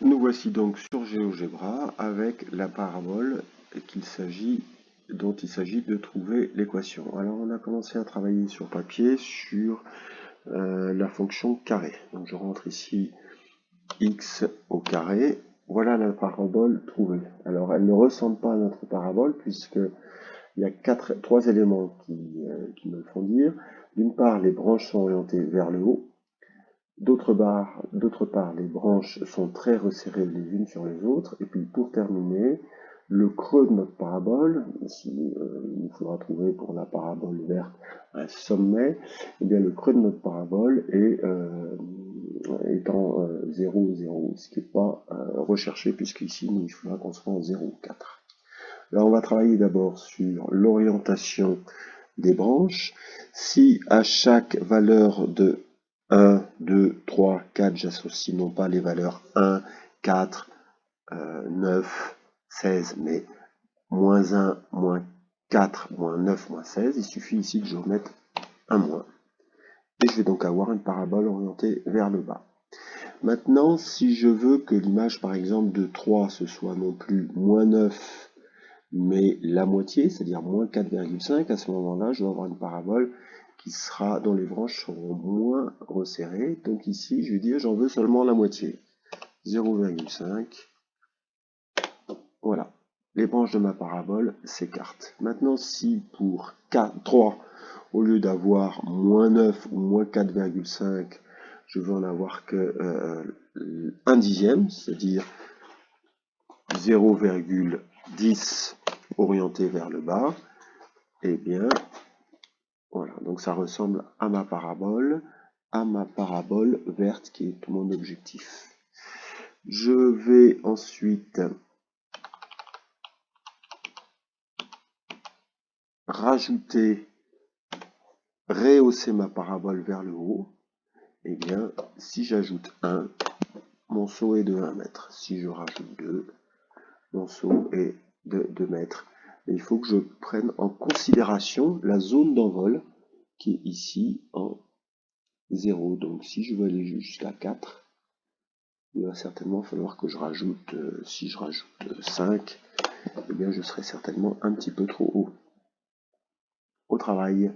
Nous voici donc sur GeoGebra avec la parabole dont il s'agit de trouver l'équation. Alors on a commencé à travailler sur papier sur la fonction carré. Donc je rentre ici x au carré. Voilà la parabole trouvée. Alors elle ne ressemble pas à notre parabole puisque il y a trois éléments qui me le font dire. D'une part, les branches sont orientées vers le haut. D'autre part, les branches sont très resserrées les unes sur les autres. Et puis pour terminer, le creux de notre parabole, ici il nous faudra trouver pour la parabole verte un sommet, et bien le creux de notre parabole est en 0, 0, ce qui n'est pas recherché puisqu'ici il faudra qu'on soit en 0, 4. Là on va travailler d'abord sur l'orientation des branches. Si à chaque valeur de 1, 2, 3, 4, j'associe non pas les valeurs 1, 4, 9, 16, mais moins 1, moins 4, moins 9, moins 16, il suffit ici que je remette un moins. Et je vais donc avoir une parabole orientée vers le bas. Maintenant, si je veux que l'image, par exemple, de 3, ce soit non plus moins 9, mais la moitié, c'est-à-dire moins 4,5, à ce moment-là, je vais avoir une parabole dont les branches seront moins resserrées. Donc ici, je vais dire j'en veux seulement la moitié. 0,5. Voilà. Les branches de ma parabole s'écartent. Maintenant, si pour 3, au lieu d'avoir moins 9 ou moins 4,5, je veux en avoir que 1 dixième, c'est-à-dire 0,10 orienté vers le bas, eh bien, voilà, donc ça ressemble à ma parabole verte qui est mon objectif. Je vais ensuite rehausser ma parabole vers le haut. Eh bien, si j'ajoute 1, mon saut est de 1 mètre. Si je rajoute 2, mon saut est de 2 mètres. Et il faut que je prenne en considération la zone d'envol qui est ici en 0. Donc si je veux aller jusqu'à 4, il va certainement falloir que je rajoute, si je rajoute 5, eh bien je serai certainement un petit peu trop haut. Au travail.